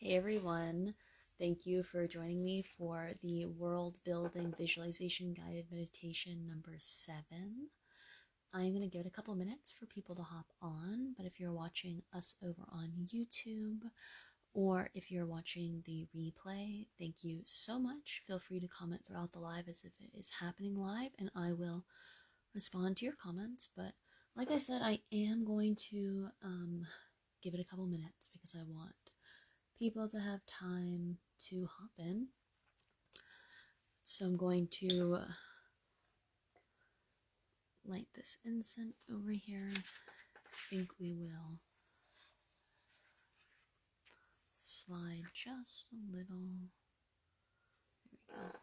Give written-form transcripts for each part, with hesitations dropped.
Hey everyone, thank you for joining me for the World Building Visualization Guided Meditation number 7. I'm going to give it a couple minutes for people to hop on, but if you're watching us over on YouTube or if you're watching the replay, thank you so much. Feel free to comment throughout the live as if it is happening live and I will respond to your comments, but like I said, I am going to give it a couple minutes because I want people to have time to hop in. So I'm going to light this incense over here. I think we will slide just a little. There we go.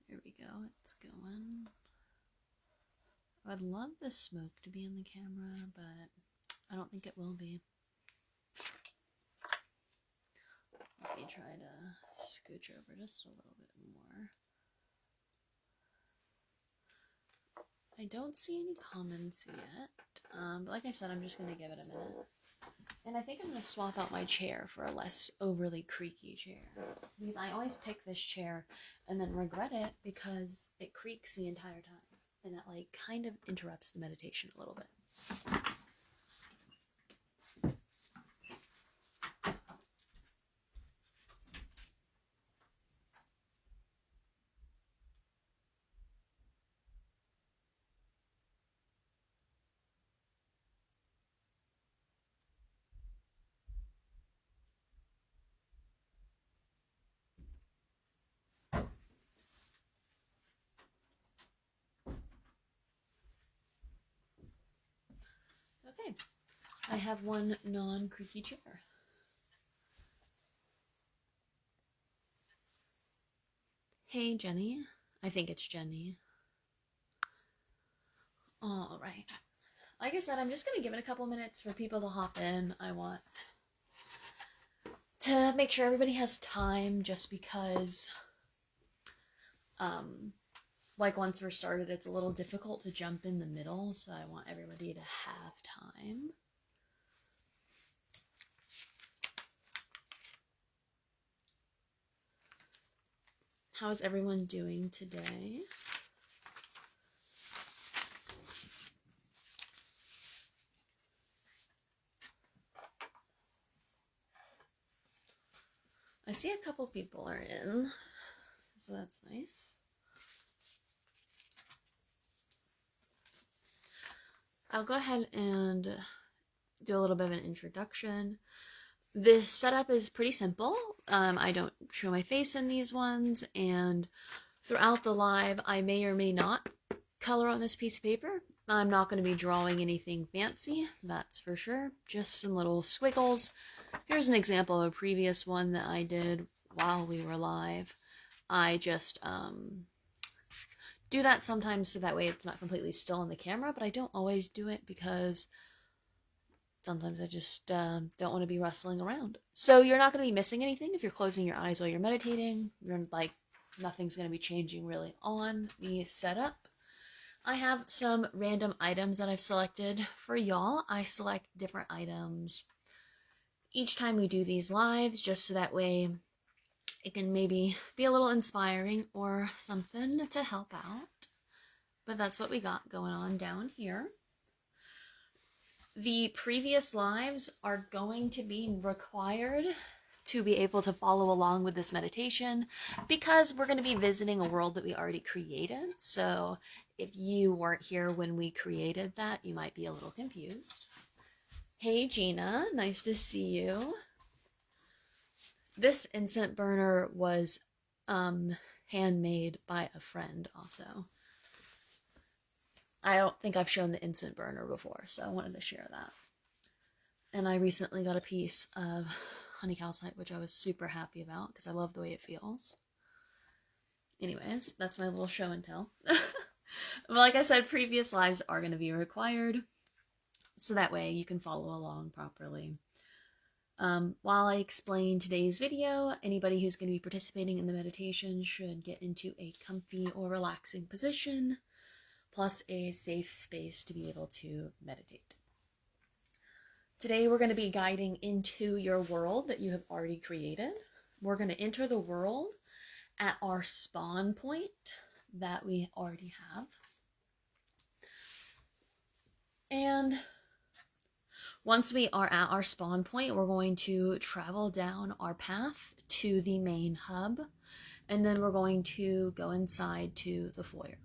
There we go, it's going. I'd love the smoke to be in the camera, but I don't think it will be. Let me try to scooch over just a little bit more. I don't see any comments yet, but like I said, I'm just going to give it a minute. And I think I'm going to swap out my chair for a less overly creaky chair. Because I always pick this chair and then regret it because it creaks the entire time. And that like kind of interrupts the meditation a little bit. Okay, I have one non-creaky chair. Hey Jenny, I think it's Jenny. All right. Like I said, I'm just going to give it a couple minutes for people to hop in. I want to make sure everybody has time just because, like once we're started, it's a little difficult to jump in the middle, so I want everybody to have time. How's everyone doing today? I see a couple people are in, so that's nice. I'll go ahead and do a little bit of an introduction. This setup is pretty simple. I don't show my face in these ones, and throughout the live, I may or may not color on this piece of paper. I'm not going to be drawing anything fancy, that's for sure. Just some little squiggles. Here's an example of a previous one that I did while we were live. I just do that sometimes so that way it's not completely still in the camera, but I don't always do it because sometimes I just don't want to be rustling around. So you're not going to be missing anything if you're closing your eyes while you're meditating. You're like, nothing's going to be changing really on the setup. I have some random items that I've selected for y'all. I select different items each time we do these lives, just so that way it can maybe be a little inspiring or something to help out. But that's what we got going on down here. The previous lives are going to be required to be able to follow along with this meditation because we're going to be visiting a world that we already created. So if you weren't here when we created that, you might be a little confused. Hey Gina, nice to see you. This incense burner was handmade by a friend also. I don't think I've shown the incense burner before, so I wanted to share that. And I recently got a piece of honey calcite, which I was super happy about because I love the way it feels. Anyways, that's my little show and tell. But like I said, previous lives are going to be required, so that way you can follow along properly. While I explain today's video, anybody who's going to be participating in the meditation should get into a comfy or relaxing position, plus a safe space to be able to meditate. Today we're going to be guiding into your world that you have already created. We're going to enter the world at our spawn point that we already have. And once we are at our spawn point, we're going to travel down our path to the main hub, and then we're going to go inside to the foyer.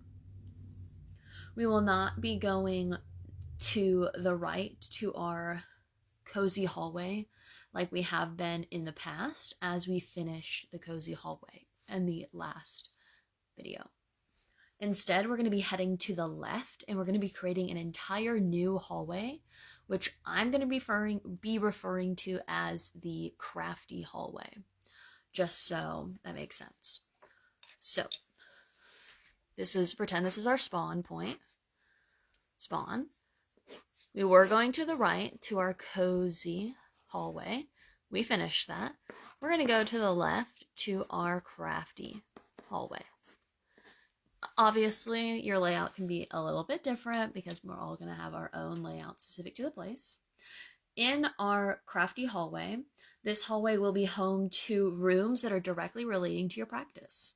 We will not be going to the right to our cozy hallway like we have been in the past as we finish the cozy hallway in the last video. Instead, we're going to be heading to the left, and we're going to be creating an entire new hallway, which I'm going to be referring to as the crafty hallway, just so that makes sense. So, pretend this is our spawn point. Spawn. We were going to the right to our cozy hallway. We finished that. We're going to go to the left to our crafty hallway. Obviously, your layout can be a little bit different because we're all going to have our own layout specific to the place. In our crafty hallway, this hallway will be home to rooms that are directly relating to your practice.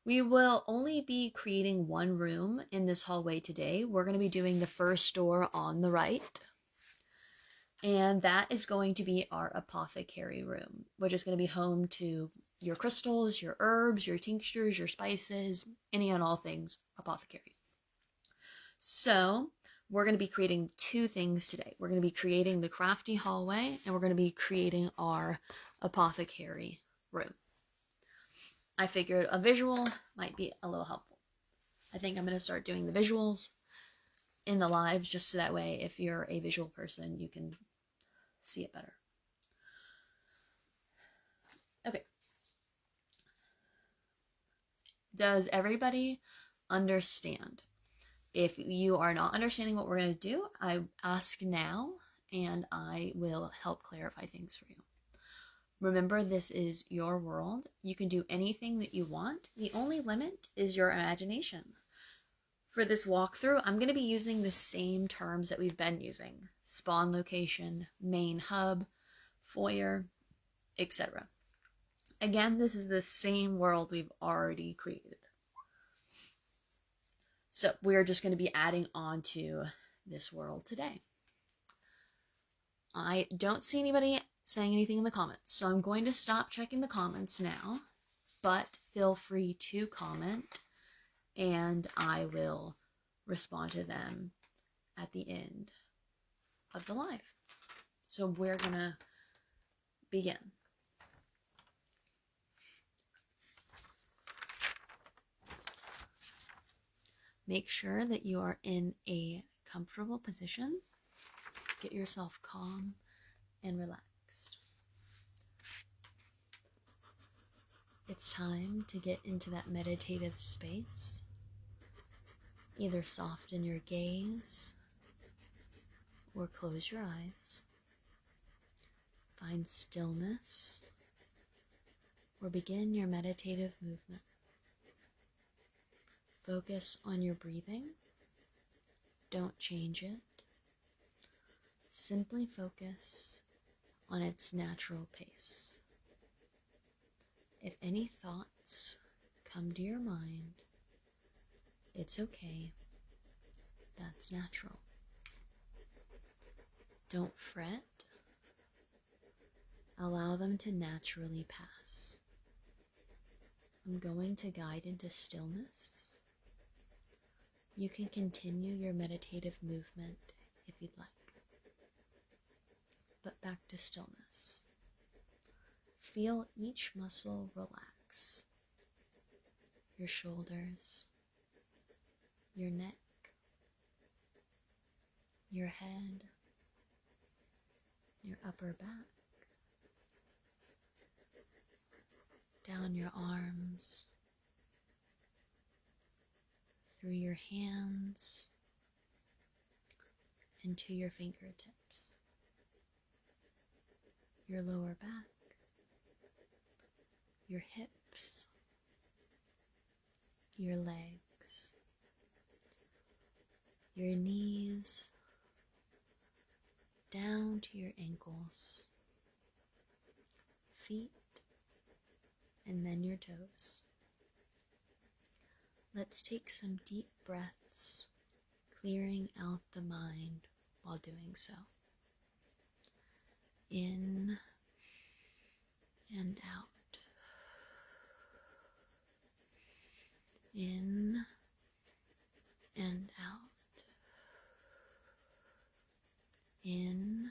We will only be creating one room in this hallway today. We're going to be doing the first door on the right. And that is going to be our apothecary room, which is going to be home to your crystals, your herbs, your tinctures, your spices, any and all things apothecary. So we're going to be creating two things today. We're going to be creating the crafty hallway, and we're going to be creating our apothecary room. I figured a visual might be a little helpful. I think I'm going to start doing the visuals in the lives just so that way if you're a visual person, you can see it better. Okay. Does everybody understand? If you are not understanding what we're going to do, I ask now and I will help clarify things for you. Remember, this is your world. You can do anything that you want. The only limit is your imagination. For this walkthrough, I'm going to be using the same terms that we've been using. Spawn location, main hub, foyer, etc. Again, this is the same world we've already created. So we're just going to be adding on to this world today. I don't see anybody saying anything in the comments, so I'm going to stop checking the comments now, but feel free to comment and I will respond to them at the end of the live. So we're going to begin. Make sure that you are in a comfortable position. Get yourself calm and relaxed. It's time to get into that meditative space. Either soften your gaze or close your eyes. Find stillness or begin your meditative movement. Focus on your breathing. Don't change it. Simply focus on its natural pace. If any thoughts come to your mind, it's okay. That's natural. Don't fret. Allow them to naturally pass. I'm going to guide into stillness. You can continue your meditative movement if you'd like. But back to stillness. Feel each muscle relax. Your shoulders, your neck, your head, your upper back, down your arms, through your hands, into your fingertips. your lower back, your hips, your legs, your knees, down to your ankles, feet, and then your toes. Let's take some deep breaths, clearing out the mind while doing so. In and out. In and out. In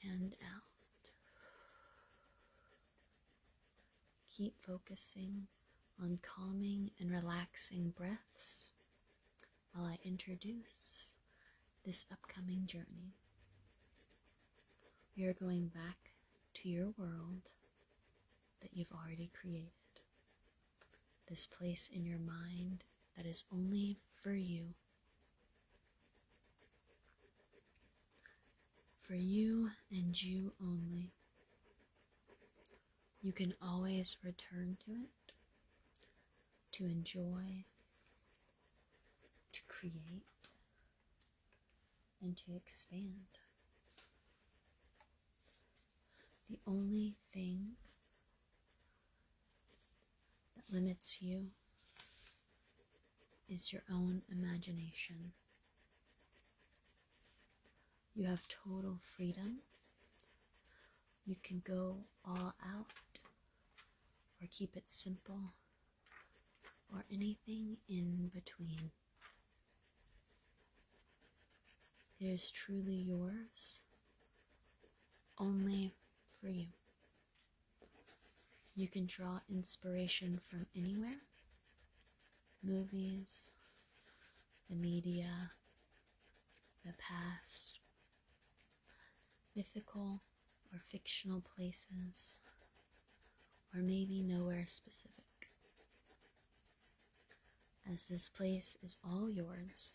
and out. Keep focusing on calming and relaxing breaths while I introduce this upcoming journey. We are going back to your world that you've already created. This place in your mind that is only for you. For you and you only. You can always return to it, to enjoy, to create, and to expand. The only thing that limits you is your own imagination. You have total freedom. You can go all out, or keep it simple, or anything in between. It is truly yours, only for you. You can draw inspiration from anywhere, movies, the media, the past, mythical or fictional places, or maybe nowhere specific. As this place is all yours,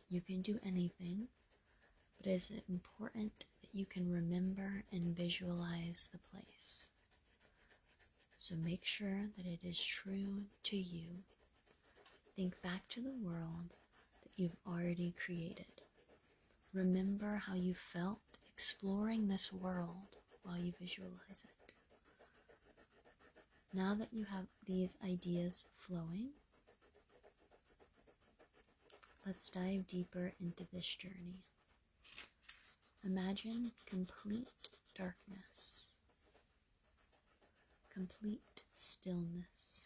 you can do anything, but it is important that you can remember and visualize the place. So make sure that it is true to you. Think back to the world that you've already created. Remember how you felt exploring this world while you visualize it. Now that you have these ideas flowing, let's dive deeper into this journey. Imagine complete darkness, complete stillness,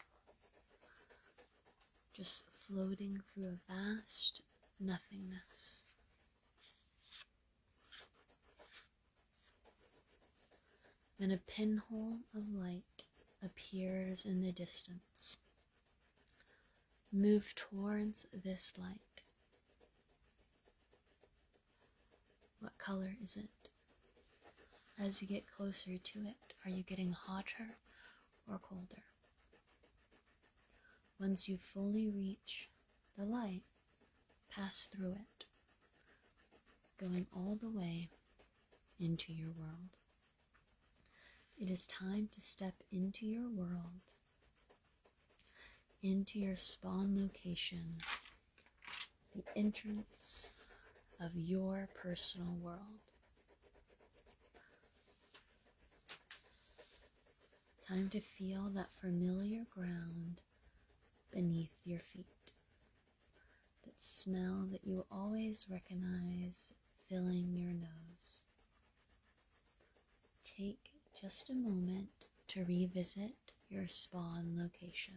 just floating through a vast nothingness. Then a pinhole of light appears in the distance. Move towards this light. What color is it? As you get closer to it, are you getting hotter or colder? Once you fully reach the light, pass through it, going all the way into your world. It is time to step into your world, into your spawn location, the entrance of your personal world. Time to feel that familiar ground beneath your feet, that smell that you always recognize filling your nose. Take just a moment to revisit your spawn location.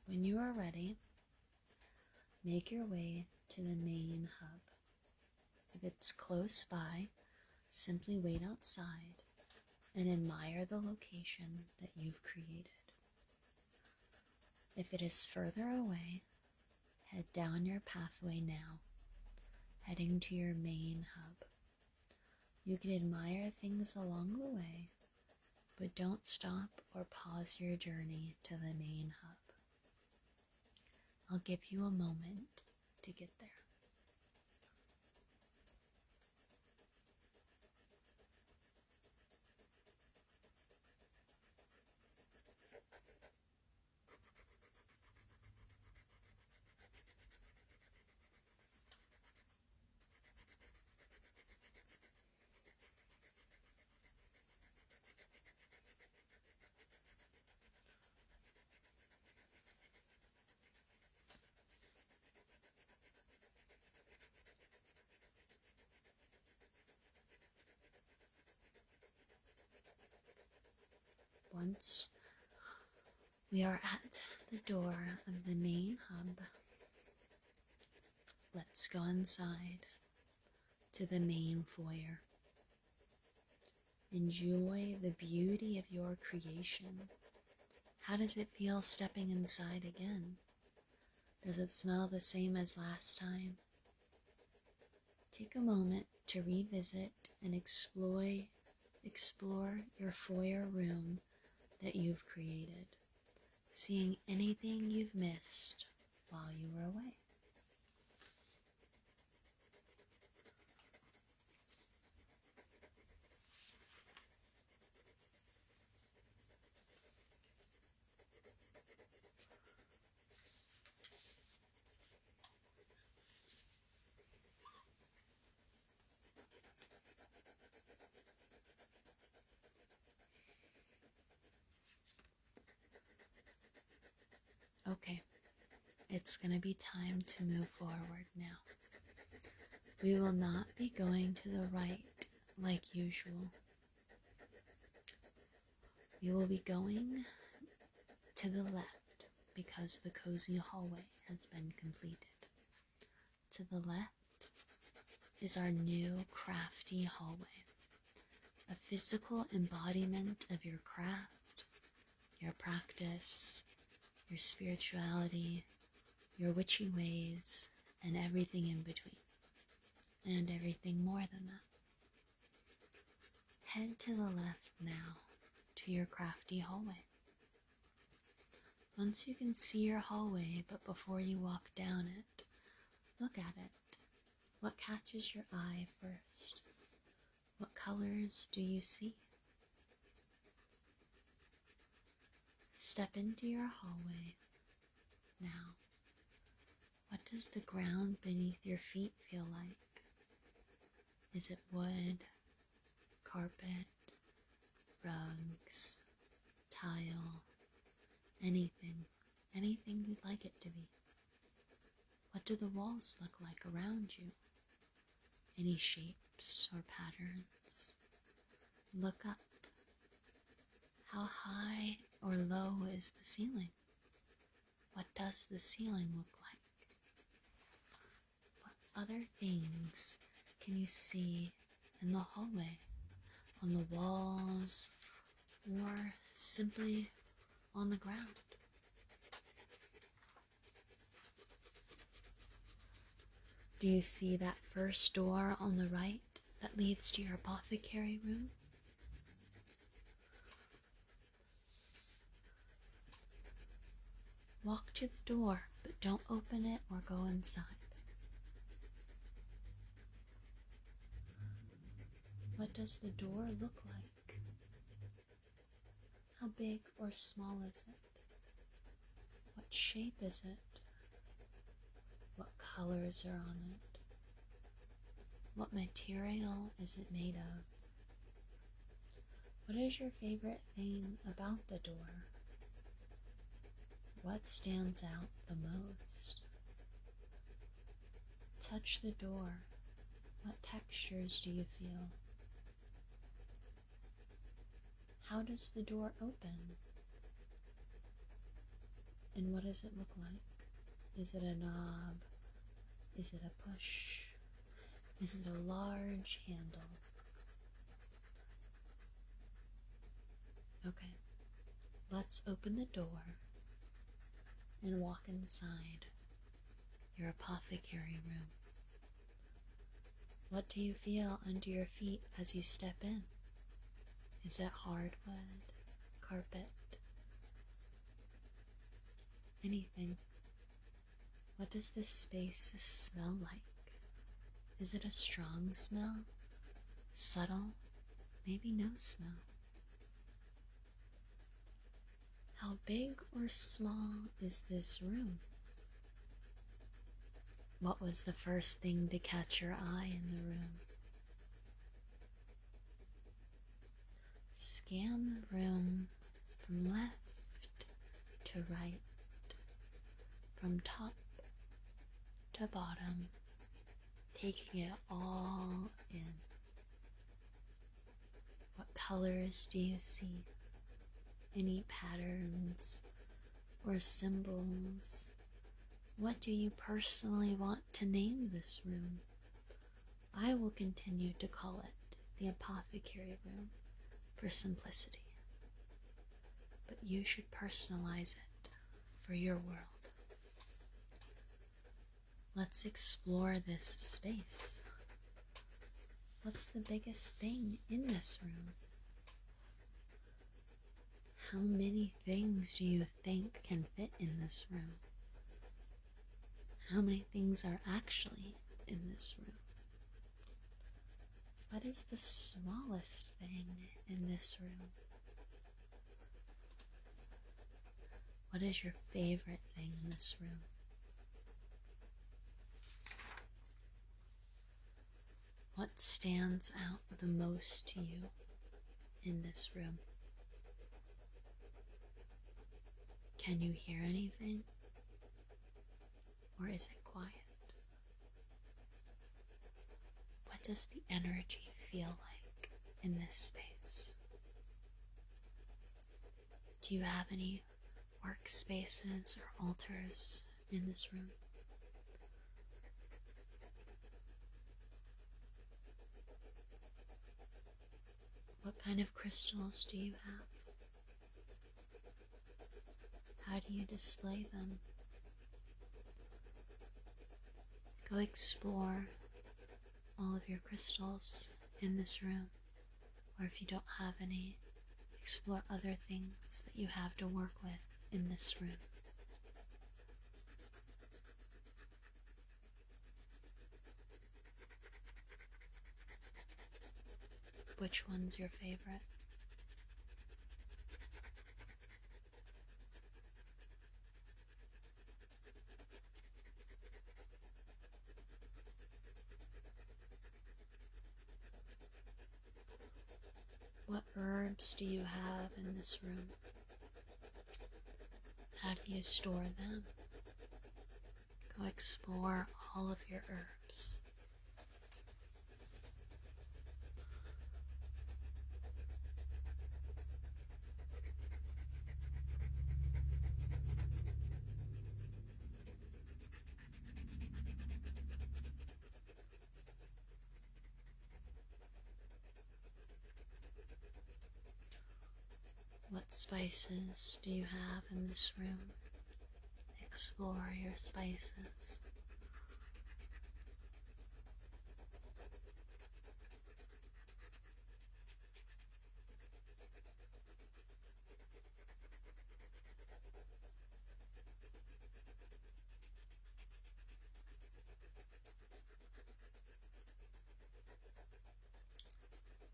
When you are ready, make your way to the main hub. If it's close by, simply wait outside and admire the location that you've created. If it is further away, head down your pathway now, heading to your main hub. You can admire things along the way, but don't stop or pause your journey to the main hub. I'll give you a moment to get there. Once we are at the door of the main hub, let's go inside to the main foyer. Enjoy the beauty of your creation. How does it feel stepping inside again? Does it smell the same as last time? Take a moment to revisit and explore your foyer room that you've created, seeing anything you've missed while you were away. Okay, it's going to be time to move forward now. We will not be going to the right like usual. We will be going to the left because the cozy hallway has been completed. To the left is our new crafty hallway, a physical embodiment of your craft, your practice, your spirituality, your witchy ways, and everything in between, and everything more than that. Head to the left now to your crafty hallway. Once you can see your hallway, but before you walk down it, look at it. What catches your eye first? What colors do you see? Step into your hallway now. What does the ground beneath your feet feel like? Is it wood, carpet, rugs, tile, anything you'd like it to be? What do the walls look like around you? Any shapes or patterns? Look up. How high or low is the ceiling? What does the ceiling look like? What other things can you see in the hallway, on the walls, or simply on the ground? Do you see that first door on the right that leads to your apothecary room? Walk to the door, but don't open it or go inside. What does the door look like? How big or small is it? What shape is it? What colors are on it? What material is it made of? What is your favorite thing about the door? What stands out the most? Touch the door. What textures do you feel? How does the door open? And what does it look like? Is it a knob? Is it a push? Is it a large handle? Okay, let's open the door and walk inside your apothecary room. What do you feel under your feet as you step in? Is it hardwood, carpet, anything? What does this space smell like? Is it a strong smell? Subtle? Maybe no smell? How big or small is this room? What was the first thing to catch your eye in the room? Scan the room from left to right, from top to bottom, taking it all in. What colors do you see? Any patterns or symbols? What do you personally want to name this room? I will continue to call it the apothecary room for simplicity, but you should personalize it for your world. Let's explore this space. What's the biggest thing in this room? How many things do you think can fit in this room? How many things are actually in this room? What is the smallest thing in this room? What is your favorite thing in this room? What stands out the most to you in this room? Can you hear anything? Or is it quiet? What does the energy feel like in this space? Do you have any workspaces or altars in this room? What kind of crystals do you have? How do you display them? Go explore all of your crystals in this room, or if you don't have any, explore other things that you have to work with in this room. Which one's your favorite? What herbs do you have in this room? How do you store them? Go explore all of your herbs. What spices do you have in this room? Explore your spices.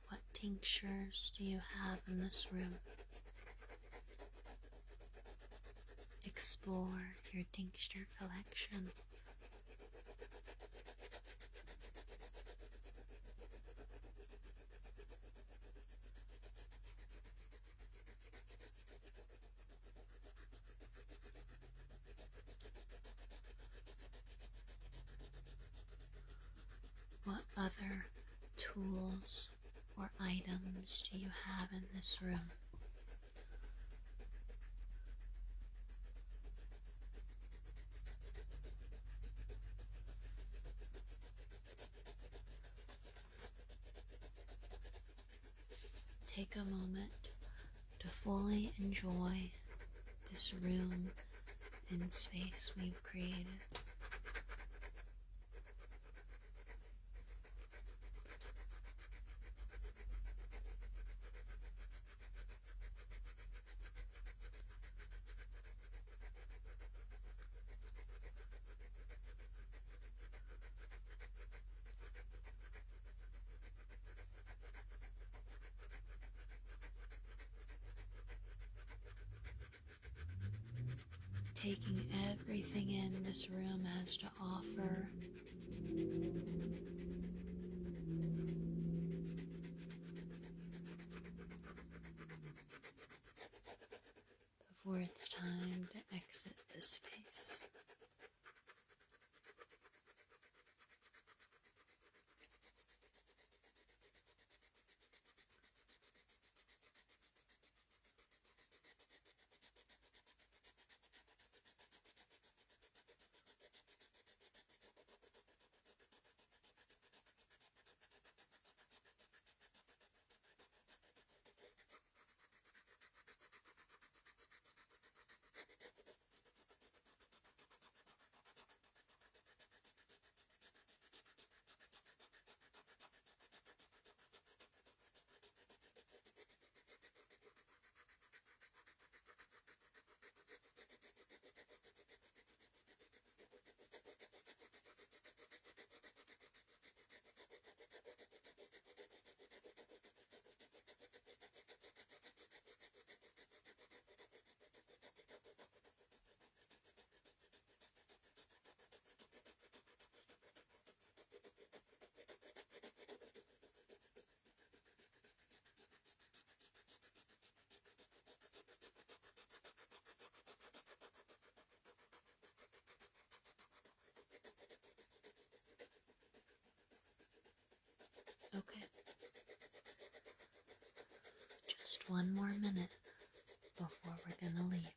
What tinctures do you have in this room? Explore your tincture collection. What other tools or items do you have in this room? Take a moment to fully enjoy this room and space we've created. taking everything in this room has to offer. Before it's time to exit this space. Okay. Just one more minute before we're gonna leave.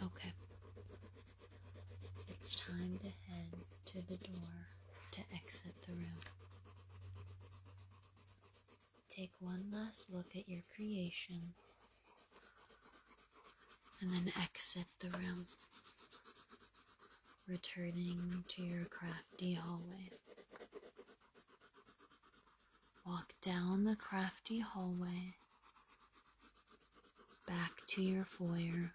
Okay. It's time to head to the door to exit the room. Take one last look at your creation and then exit the room, returning to your crafty hallway. Walk down the crafty hallway back to your foyer.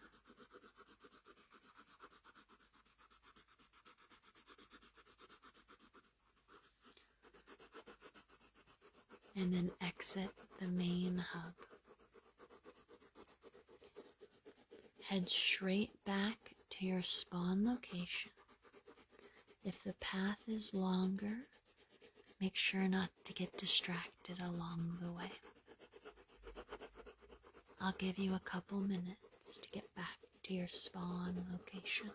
And then exit the main hub. Head straight back to your spawn location. If the path is longer, make sure not to get distracted along the way. I'll give you a couple minutes to get back to your spawn location.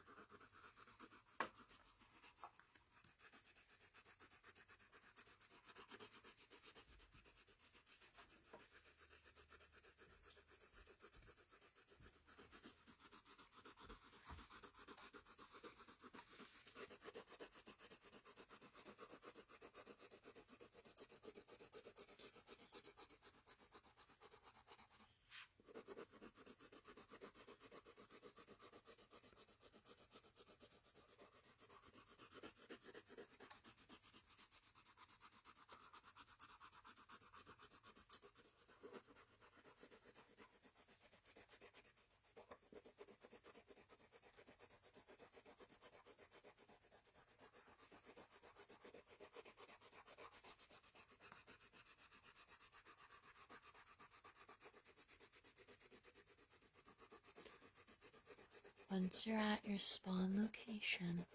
Once you're at your spawn location,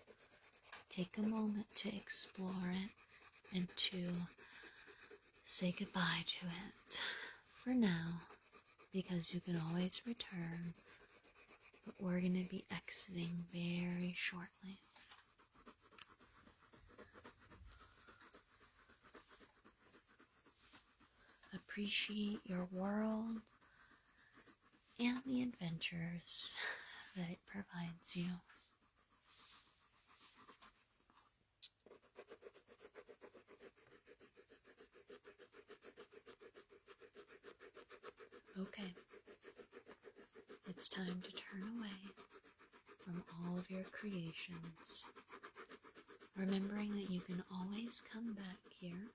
take a moment to explore it and to say goodbye to it for now, because you can always return, but we're going to be exiting very shortly. Appreciate your world and the adventures that it provides you. Okay, it's time to turn away from all of your creations, remembering that you can always come back here.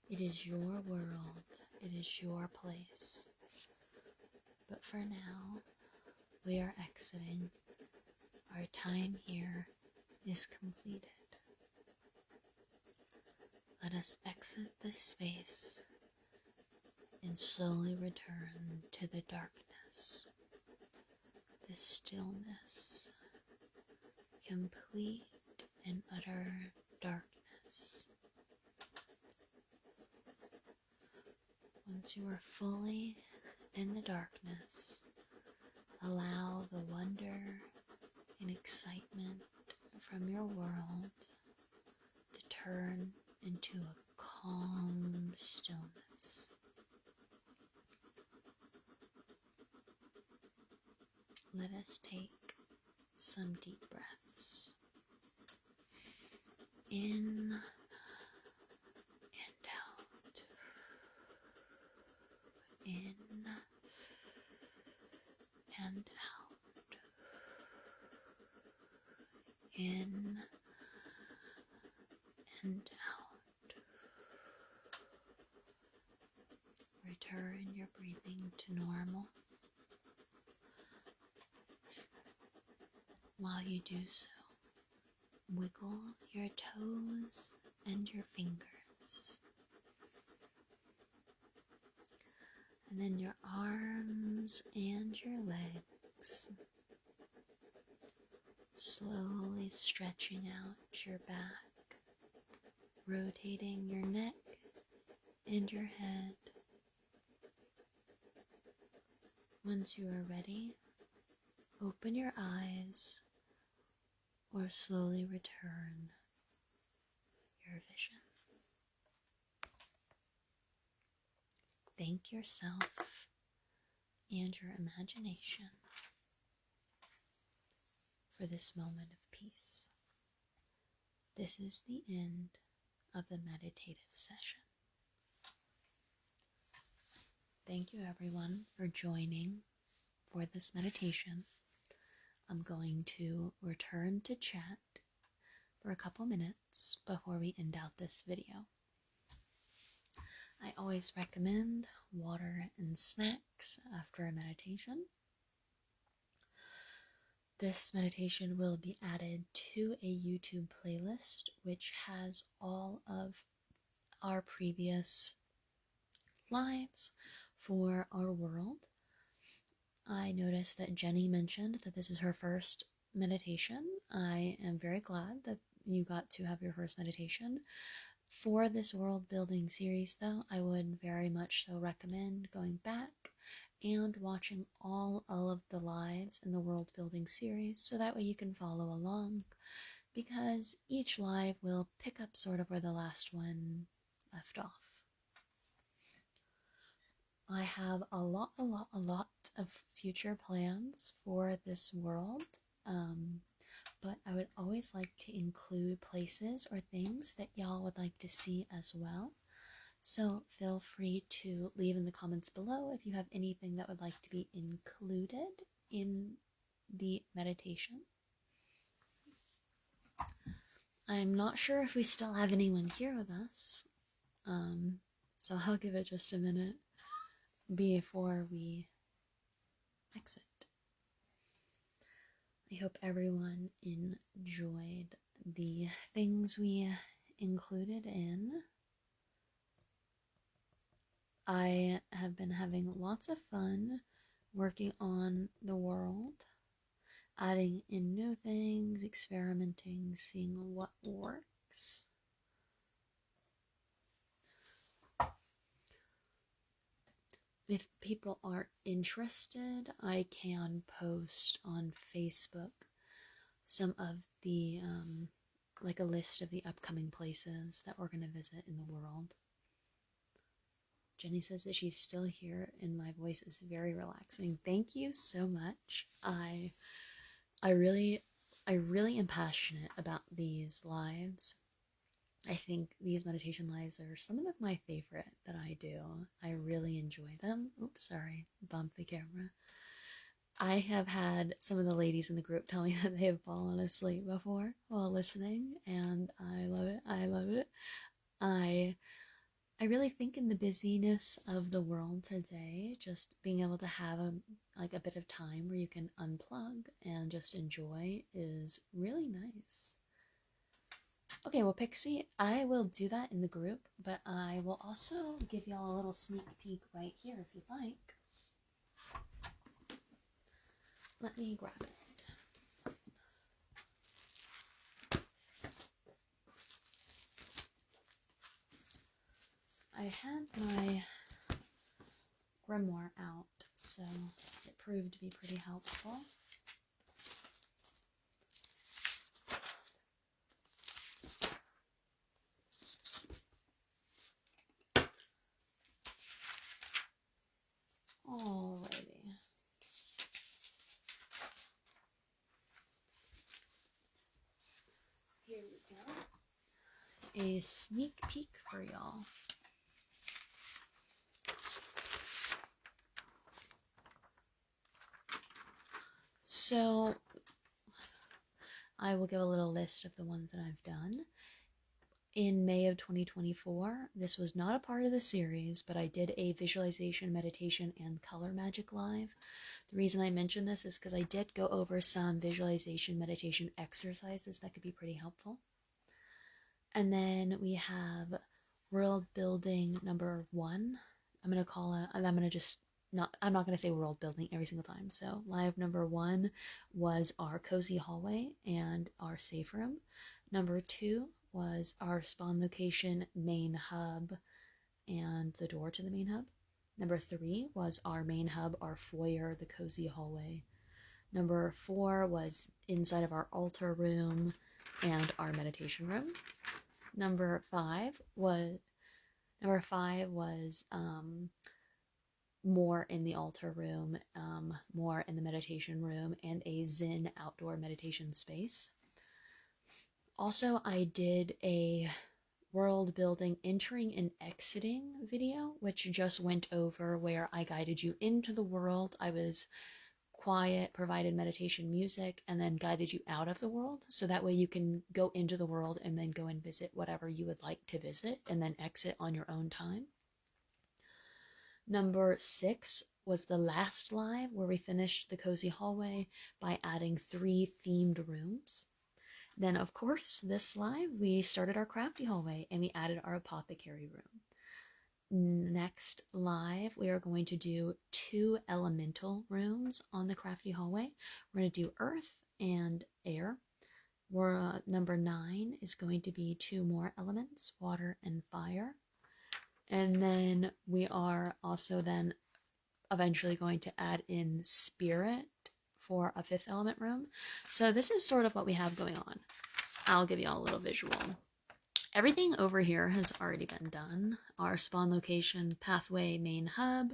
It is your world, it is your place. But for now, we are exiting. Our time here is completed. Let us exit this space and slowly return to the darkness, the stillness, complete and utter darkness. Once you are fully in the darkness, allow the wonder and excitement from your world to turn into a calm stillness. Let us take some deep breaths. In and out. In and out. In and out. Return your breathing to normal. While you do so, wiggle your toes and your fingers, and then your arms and your legs, slowly stretching out your back, rotating your neck and your head. Once you are ready, open your eyes or slowly return your vision. Thank yourself and your imagination for this moment of peace. This is the end of the meditative session. Thank you everyone for joining for this meditation. I'm going to return to chat for a couple minutes before we end out this video. I always recommend water and snacks after a meditation. This meditation will be added to a YouTube playlist which has all of our previous lives for our world. I noticed that Jenny mentioned that this is her first meditation. I am very glad that you got to have your first meditation. For this world building series though, I would very much so recommend going back and watching all of the lives in the world building series so that way you can follow along, because each live will pick up sort of where the last one left off. I have a lot of future plans for this world, but I would always like to include places or things that y'all would like to see as well. So feel free to leave in the comments below if you have anything that would like to be included in the meditation. I'm not sure if we still have anyone here with us, so I'll give it just a minute before we exit. I hope everyone enjoyed the things we included in. I have been having lots of fun working on the world, adding in new things, experimenting, seeing what works. If people are interested, I can post on Facebook some of the, like a list of the upcoming places that we're going to visit in the world. Jenny says that she's still here and my voice is very relaxing. Thank you so much. I really am passionate about these lives. I think these meditation lives are some of my favorite that I do. I really enjoy them. Oops, sorry, bumped the camera. I have had some of the ladies in the group tell me that they have fallen asleep before while listening, and I love it. I love it. I I really think in the busyness of the world today, just being able to have a bit of time where you can unplug and just enjoy is really nice. Okay, well, Pixie, I will do that in the group, but I will also give y'all a little sneak peek right here if you'd like. Let me grab it. I had my grimoire out, so it proved to be pretty helpful. Alrighty. Here we go. A sneak peek for y'all. So, I will give a little list of the ones that I've done. In May of 2024, this was not a part of the series, but I did a visualization, meditation, and color magic live. The reason I mention this is because I did go over some visualization, meditation exercises that could be pretty helpful. And then we have world building number 1. I'm not going to say world building every single time. So live number 1 was our cozy hallway and our safe room. Number 2 was our spawn location, main hub, and the door to the main hub. Number 3 was our main hub, our foyer, the cozy hallway. Number 4 was inside of our altar room and our meditation room. Number 5 was more in the altar room, more in the meditation room, and a Zen outdoor meditation space. Also, I did a world building entering and exiting video, which just went over where I guided you into the world. I was quiet, provided meditation music, and then guided you out of the world. So that way you can go into the world and then go and visit whatever you would like to visit and then exit on your own time. Number 6 was the last live where we finished the cozy hallway by adding 3 themed rooms. Then, of course, this live, we started our crafty hallway and we added our apothecary room. Next live, we are going to do 2 elemental rooms on the crafty hallway. We're going to do earth and air. Number 9 is going to be 2 more elements, water and fire. And then we are also then eventually going to add in spirit for a 5th element room. So this is sort of what we have going on. I'll give you all a little visual. Everything over here has already been done. Our spawn location, pathway, main hub,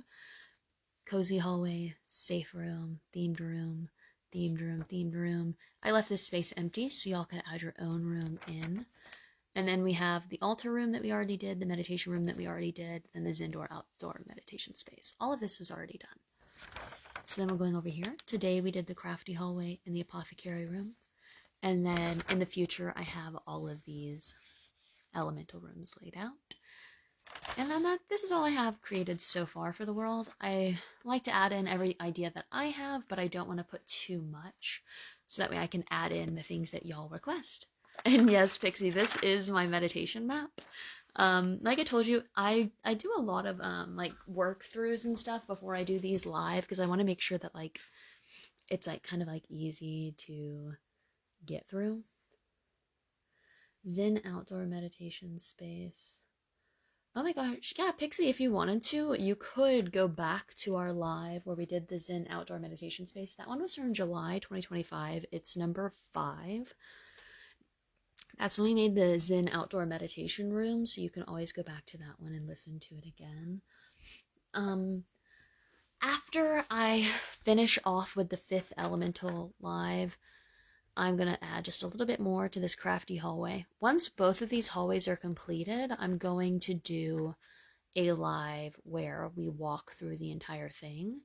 cozy hallway, safe room, themed room, themed room, themed room. I left this space empty so y'all could add your own room in. And then we have the altar room that we already did, the meditation room that we already did, then the indoor outdoor meditation space. All of this was already done. So then we're going over here. Today we did the crafty hallway and the apothecary room. And then in the future, I have all of these elemental rooms laid out. And then this is all I have created so far for the world. I like to add in every idea that I have, but I don't want to put too much, so that way I can add in the things that y'all request. And yes, Pixie, this is my meditation map. Like I told you, I do a lot of like work throughs and stuff before I do these live, because I want to make sure that like it's like kind of like easy to get through. Zen outdoor meditation space. Oh my gosh, yeah, Pixie, if you wanted to, you could go back to our live where we did the Zen outdoor meditation space. That one was from July 2025. It's number 5. That's when we made the Zen outdoor meditation room, so you can always go back to that one and listen to it again. After I finish off with the 5th elemental live, I'm going to add just a little bit more to this crafty hallway. Once both of these hallways are completed, I'm going to do a live where we walk through the entire thing.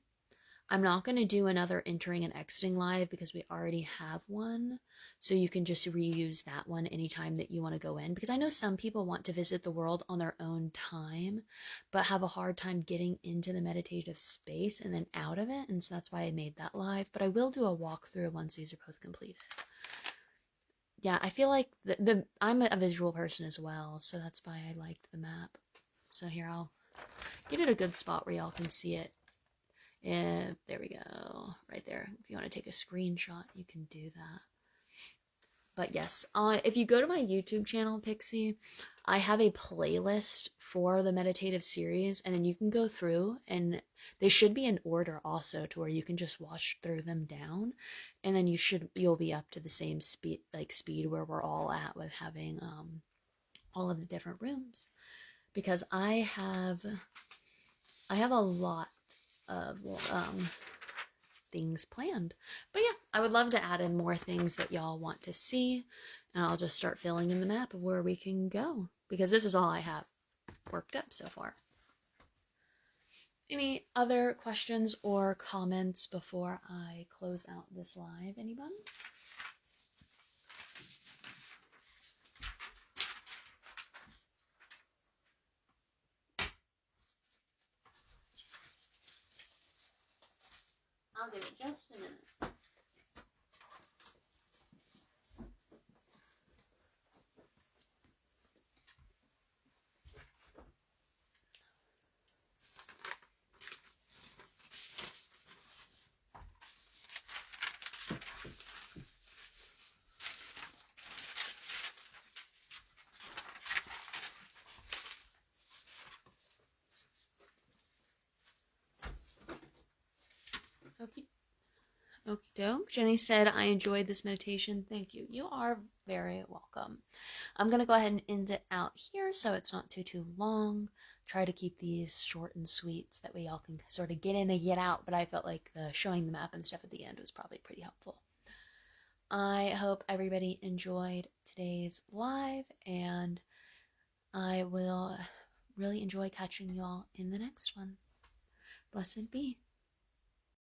I'm not going to do another entering and exiting live because we already have one. So you can just reuse that one anytime that you want to go in. Because I know some people want to visit the world on their own time, but have a hard time getting into the meditative space and then out of it. And so that's why I made that live. But I will do a walkthrough once these are both completed. Yeah, I feel like I'm a visual person as well. So that's why I liked the map. So here, I'll get it a good spot where y'all can see it. And there we go, right there. If you want to take a screenshot, you can do that. But yes, if you go to my YouTube channel, Pixie, I have a playlist for the meditative series, and then you can go through, and they should be in order also, to where you can just watch through them down, and then you'll be up to the same speed where we're all at with having all of the different rooms, because I have a lot of things planned. But yeah, I would love to add in more things that y'all want to see, and I'll just start filling in the map of where we can go, because this is all I have worked up so far. Any other questions or comments before I close out this live? Anyone? I'll give it just a minute. Okay. Okie doke. Jenny said, I enjoyed this meditation. Thank you. You are very welcome. I'm going to go ahead and end it out here so it's not too long. Try to keep these short and sweet so that way y'all can sort of get in and get out, but I felt like showing the map and stuff at the end was probably pretty helpful. I hope everybody enjoyed today's live, and I will really enjoy catching y'all in the next one. Blessed be.